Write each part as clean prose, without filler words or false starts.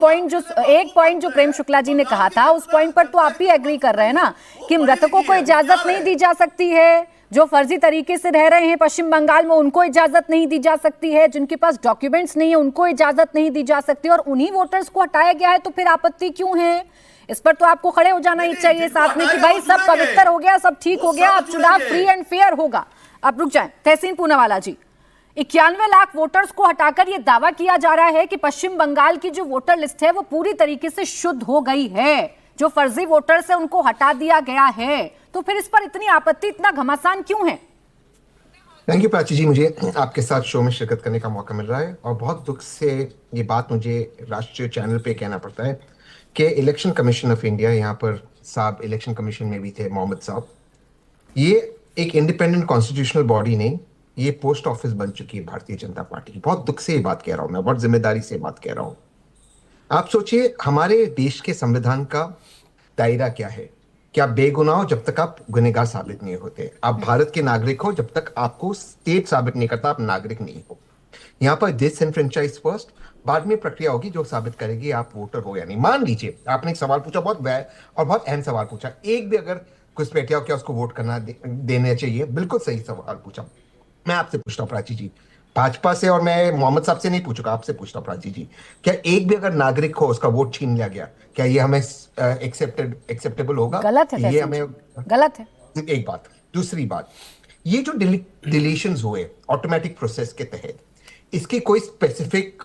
एक पॉइंट जो प्रेम शुक्ला जी ने कहा था, उस पॉइंट पर तो आप भी एग्री कर रहे हैं ना कि मृतकों को इजाजत नहीं दी जा सकती है, जो फर्जी तरीके से रह रहे हैं पश्चिम बंगाल में उनको इजाजत नहीं दी जा सकती है, जिनके पास डॉक्यूमेंट्स नहीं है उनको इजाजत नहीं दी जा सकती, और उन्हीं वोटर्स को हटाया गया है। तो फिर आपत्ति क्यों है? इस पर तो आपको खड़े हो जाना ही चाहिए साथ में कि भाई सब पवित्र हो गया, सब ठीक हो गया, अब चुनाव फ्री एंड फेयर होगा। अब रुक जाए तहसीन पूनावाला जी, 91 लाख वोटर्स को हटाकर यह दावा किया जा रहा है कि पश्चिम बंगाल की जो वोटर लिस्ट है वो पूरी तरीके से शुद्ध हो गई है, जो फर्जी वोटर्स है उनको हटा दिया गया है। तो फिर इस पर इतनी आपत्ति, इतना घमासान क्यों है? थैंक यू प्राची जी, मुझे आपके साथ शो में शिरकत करने का मौका मिल रहा है और बहुत दुख से ये बात मुझे राष्ट्रीय चैनल पे कहना पड़ता है कि इलेक्शन कमीशन ऑफ इंडिया, यहाँ पर साहब इलेक्शन कमीशन में भी थे मोहम्मद साहब, ये एक इंडिपेंडेंट कॉन्स्टिट्यूशनल बॉडी नहीं, ये पोस्ट ऑफिस बन चुकी है भारतीय जनता पार्टी की। बहुत दुख से ये बात कह रहा हूं मैं, बहुत जिम्मेदारी से बात कह रहा हूं। आप सोचिए हमारे देश के संविधान का दायरा क्या है कि आप बेगुनाह हो जब तक आप गुनहगार साबित नहीं होते, आप भारत के नागरिक हो जब तक आपको स्टेट साबित नहीं करता आप नागरिक नहीं हो। यहाँ पर डिसएनफ्रेंचाइज फर्स्ट, बाद में प्रक्रिया होगी जो साबित करेगी आप वोटर हो या नहीं। मान लीजिए आपने एक सवाल पूछा, बहुत वैध और बहुत अहम सवाल पूछा, एक भी अगर घुसपैठिया हो क्या उसको वोट करना देना चाहिए, बिल्कुल सही सवाल पूछा। मैं आपसे पूछता हूँ प्राची जी, भाजपा से, और मैं मोहम्मद साहब से नहीं पूछूंगा, आपसे पूछता हूँ प्राची जी, क्या एक भी अगर नागरिक हो उसका वोट छीन लिया गया, क्या ये हमें एक्सेप्टेबल होगा? गलत है, ये हमें गलत है। एक बात। दूसरी बात, ये जो डिलीशंस हुए ऑटोमेटिक प्रोसेस के तहत, इसकी कोई स्पेसिफिक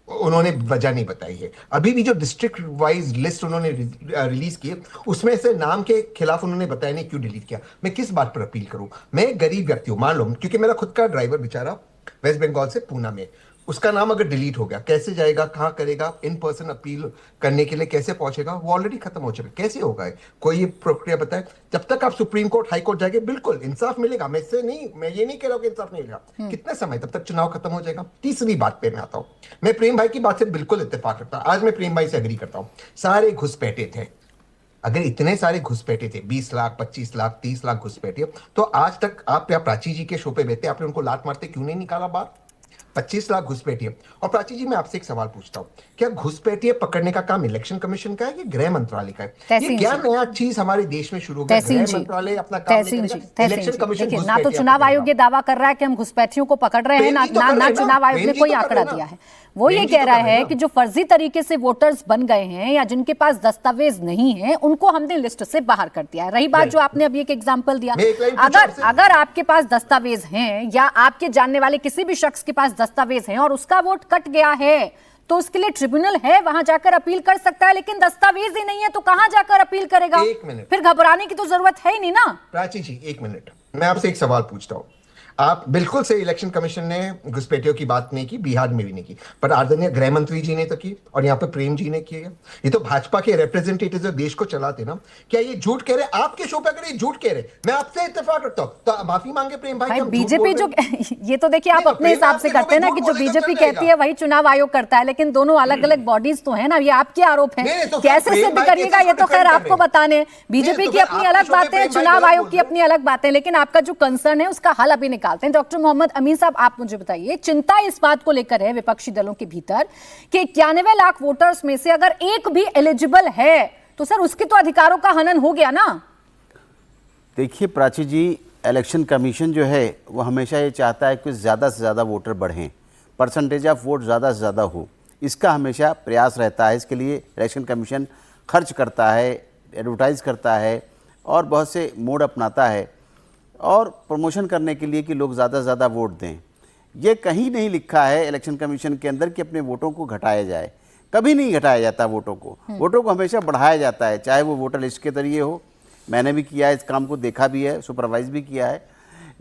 उन्होंने वजह नहीं बताई है। अभी भी जो डिस्ट्रिक्ट वाइज लिस्ट उन्होंने रिलीज की उसमें से नाम के खिलाफ उन्होंने बताया नहीं क्यों डिलीट किया। मैं किस बात पर अपील करूं? मैं एक गरीब व्यक्ति हूं, मान लो, क्योंकि मेरा खुद का ड्राइवर बेचारा वेस्ट बंगाल से पूना में, उसका नाम अगर डिलीट हो गया, कैसे जाएगा, कहां करेगा, इन पर्सन अपील करने के लिए कैसे पहुंचेगा? वो ऑलरेडी खत्म हो चुका, कैसे होगा? कोई ये प्रक्रिया बताए? जब तक आप सुप्रीम कोर्ट हाई कोर्ट जाएंगे बिल्कुल इंसाफ मिलेगा, मैं ये नहीं कह रहा हूं कि इंसाफ नहीं मिलेगा। कितना समय, तब तक चुनाव खत्म हो जाएगा। तीसरी बात पे मैं आता हूं, मैं प्रेम भाई की बात से बिल्कुल इत्तेफाक रखता हूं, आज मैं प्रेम भाई से एग्री करता हूं, सारे घुसपैठे थे। अगर इतने सारे घुसपैठे थे, 20 लाख 25 लाख 30 लाख घुसपैठे, तो आज तक आप या प्राची जी के शो पे बैठे आपने उनको लात मारते क्यों नहीं निकाला बाहर? 25 लाख घुसपैठिए। और प्राची जी मैं आपसे एक सवाल पूछता हूं, क्या घुसपैठिए पकड़ने का काम इलेक्शन कमीशन का है कि गृह मंत्रालय का है? ये क्या नया चीज हमारे देश में शुरू हो गया? गृह मंत्रालय अपना काम नहीं करेगा, इलेक्शन कमीशन ना तो चुनाव आयोग ये दावा कर रहा है कि हम घुसपैठियों को पकड़ रहे हैं, ना चुनाव आयोग ने कोई आंकड़ा दिया है। वो ये कह रहा है कि जो फर्जी तरीके से वोटर्स बन गए हैं या जिनके पास दस्तावेज नहीं है उनको हमने लिस्ट से बाहर कर दिया है। रही बात जो आपने अभी एक एग्जांपल दिया, अगर आपके पास दस्तावेज हैं या आपके जानने वाले किसी भी शख्स के पास दस्तावेज हैं और उसका वोट कट गया है तो उसके लिए ट्रिब्यूनल है, वहां जाकर अपील कर सकता है, लेकिन दस्तावेज ही नहीं है तो कहां जाकर अपील करेगा? फिर घबराने की तो जरूरत है ही नहीं ना। प्राची जी एक मिनट, मैं आपसे एक सवाल पूछता हूं। आप बिल्कुल से इलेक्शन कमीशन ने घुसपैठियों की बात नहीं की, बिहार में भी नहीं की, पर आदरणीय गृह मंत्री जी ने तो की और यहाँ पे प्रेम जी ने किया। ये तो भाजपा के रिप्रेजेंटेटिव जो देश को चलाते ना, क्या ये झूठ कह रहे? आपके शो पे अगर ये झूठ कह रहे, मैं आपसे इत्तेफाक रखता हूँ तो माफी मांगे प्रेम भाई। बीजेपी जो ये तो देखिए आप अपने हिसाब से करते हैं ना कि जो बीजेपी कहती है वही चुनाव आयोग करता है, लेकिन दोनों अलग अलग बॉडीज तो है ना। ये आपके आरोप है, कैसे सिद्ध करिएगा ये तो खैर आपको बताने। बीजेपी की अपनी अलग बातें, चुनाव आयोग की अपनी अलग बातें, लेकिन आपका जो कंसर्न है उसका हल अभी निकालते हैं। डॉक्टर मोहम्मद अमीन साहब, आप मुझे बताइए, चिंता इस बात को लेकर है विपक्षी दलों के भीतर कि 91 लाख वोटर्स में से अगर एक भी एलिजिबल है तो सर उसके तो अधिकारों का हनन हो गया ना। देखिए प्राची जी, इलेक्शन कमीशन जो है वो हमेशा ये चाहता है कि ज़्यादा से ज़्यादा वोटर बढ़ें, परसेंटेज ऑफ वोट ज़्यादा से ज़्यादा हो, इसका हमेशा प्रयास रहता है। इसके लिए इलेक्शन कमीशन खर्च करता है, एडवर्टाइज़ करता है और बहुत से मोड अपनाता है और प्रमोशन करने के लिए कि लोग ज़्यादा से ज़्यादा वोट दें। ये कहीं नहीं लिखा है इलेक्शन कमीशन के अंदर कि अपने वोटों को घटाया जाए, कभी नहीं घटाया जाता वोटों को। वोटों को हमेशा बढ़ाया जाता है, चाहे वो वोटर लिस्ट के जरिए हो। मैंने भी किया है इस काम को, देखा भी है, सुपरवाइज भी किया है।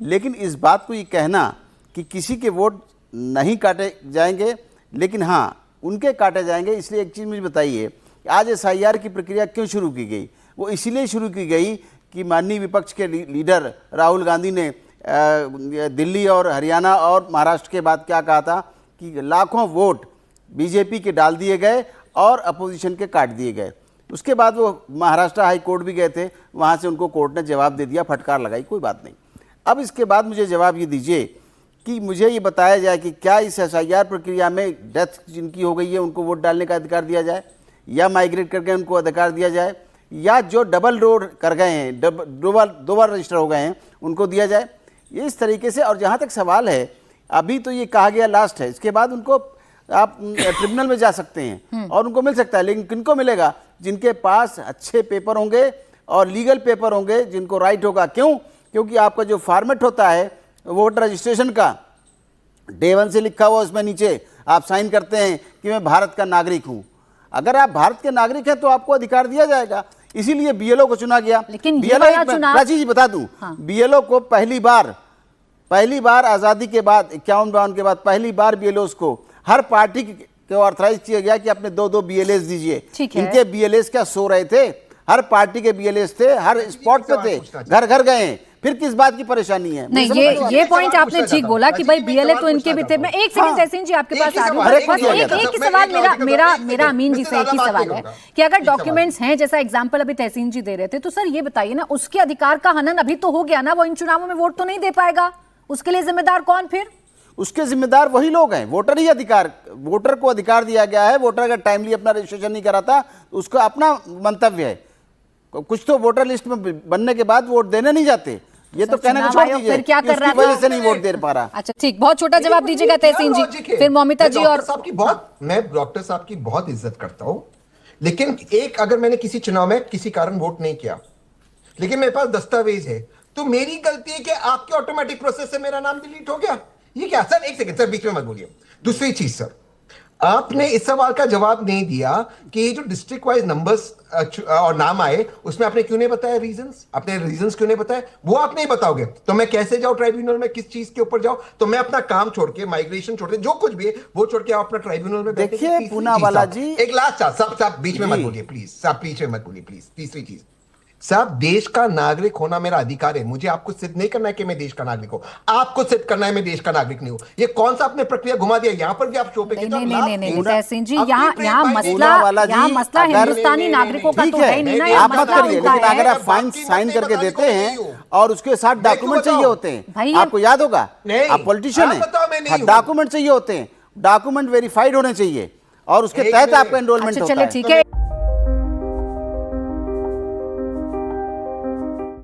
लेकिन इस बात को ये कहना कि किसी के वोट नहीं काटे जाएंगे, लेकिन हाँ उनके काटे जाएंगे, इसलिए एक चीज़ मुझे बताइए, आज SIR की प्रक्रिया क्यों शुरू की गई? वो इसीलिए शुरू की गई कि माननीय विपक्ष के लीडर राहुल गांधी ने दिल्ली और हरियाणा और महाराष्ट्र के बाद क्या कहा था कि लाखों वोट बीजेपी के डाल दिए गए और अपोजिशन के काट दिए गए। उसके बाद वो महाराष्ट्र हाई कोर्ट भी गए थे, वहाँ से उनको कोर्ट ने जवाब दे दिया, फटकार लगाई, कोई बात नहीं। अब इसके बाद मुझे जवाब ये दीजिए कि मुझे ये बताया जाए कि क्या इस SIR प्रक्रिया में डेथ जिनकी हो गई है उनको वोट डालने का अधिकार दिया जाए, या माइग्रेट कर गए उनको अधिकार दिया जाए, या जो डबल रोड कर गए हैं, दो बार रजिस्टर हो गए हैं उनको दिया जाए। ये इस तरीके से। और जहाँ तक सवाल है, अभी तो ये कहा गया लास्ट है, इसके बाद उनको आप ट्रिब्यूनल में जा सकते हैं और उनको मिल सकता है। लेकिन किनको मिलेगा? जिनके पास अच्छे पेपर होंगे और लीगल पेपर होंगे, जिनको राइट होगा। क्यों? क्योंकि आपका जो फॉर्मेट होता है वोटर रजिस्ट्रेशन का, Day 1 से लिखा हुआ उसमें नीचे आप साइन करते हैं कि मैं भारत का नागरिक हूं। अगर आप भारत के नागरिक हैं तो आपको अधिकार दिया जाएगा। इसीलिए BLO को चुना गया। लेकिन प्राची जी बता दूं, BLO को पहली बार आज़ादी के बाद 51-52 के बाद पहली बार BLOs को हर पार्टी को ऑथराइज किया गया कि अपने 2-2 BLAs दीजिए। इनके BLAs क्या सो रहे थे? हर पार्टी के BLAs थे, हर स्पॉट पे थे, घर घर गए हैं। फिर किस बात की परेशानी है? नहीं, ये पॉइंट आपने ठीक बोला कि भाई BLA तो इनके भी थे। मैं एक सेकंड तहसीन जी आपके पास आ रही हूँ। बस एक ही सवाल मेरा अमीन जी से एक ही सवाल है कि अगर डॉक्यूमेंट्स हैं, जैसा एग्जांपल अभी तहसीन जी दे रहे थे, तो सर ये बताइए ना, उसके अधिकार का हनन अभी तो हो गया ना, वो इन चुनावों में वोट तो नहीं दे पाएगा, उसके लिए जिम्मेदार कौन? फिर उसके जिम्मेदार वही लोग हैं। वोटर ही अधिकार, वोटर को अधिकार दिया गया है। वोटर अगर टाइमली अपना रजिस्ट्रेशन नहीं कराता तो उसका अपना मंतव्य है। कुछ तो वोटर लिस्ट में बनने के बाद वोट देने नहीं जाते। ये तो कहने को छोड़ दीजिए, फिर क्या कर रहा है, वजह से नहीं वोट दे पा रहा। अच्छा ठीक, बहुत छोटा जवाब दीजिएगा तहसीन जी, फिर मौमिता जी। और मैं डॉक्टर साहब की बहुत इज्जत करता हूं, लेकिन एक, अगर मैंने किसी चुनाव में किसी कारण वोट नहीं किया लेकिन मेरे पास दस्तावेज है, तो मेरी गलती है कि आपके ऑटोमेटिक प्रोसेस से मेरा नाम डिलीट हो गया? ये क्या? सर एक सेकंड सर, बीच में मत बोलिए। दूसरी चीज सर, आपने इस सवाल का जवाब नहीं दिया कि ये जो डिस्ट्रिक्ट वाइज नंबर्स और नाम आए, उसमें आपने क्यों नहीं बताया रीजंस? आपने रीजंस क्यों नहीं बताया? वो आप नहीं बताओगे तो मैं कैसे जाऊं ट्राइब्यूनल में? किस चीज के ऊपर जाऊं? तो मैं अपना काम छोड़ के, माइग्रेशन छोड़ के, जो कुछ भी है वो छोड़ के आप अपना ट्राइब्यूनल में बैठे। देखिए पूनावाला जी, एक लास्ट सब बीच में मत बोलिए प्लीज, सब बीच में मत बोलिए प्लीज। तीसरी चीज साहब, देश का नागरिक होना मेरा अधिकार है। मुझे आपको सिद्ध नहीं करना है कि मैं देश का नागरिक हूं, आपको सिद्ध करना है मैं देश का नागरिक नहीं हूं। ये कौन सा आपने प्रक्रिया घुमा दिया? यहां पर भी आप शो पे नहीं तहसीन जी, यहाँ मसला हिंदुस्तानी नागरिकों का तो है नहीं ना। आप मत करिए, लेकिन अगर आप फाइन साइन करके देते हैं और उसके साथ डॉक्यूमेंट चाहिए होते हैं, आपको याद होगा, आप पॉलिटिशियन हैं, डॉक्यूमेंट चाहिए होते हैं, डॉक्यूमेंट वेरीफाइड होने चाहिए और उसके तहत आपका एनरोलमेंट होता है। चलिए ठीक है।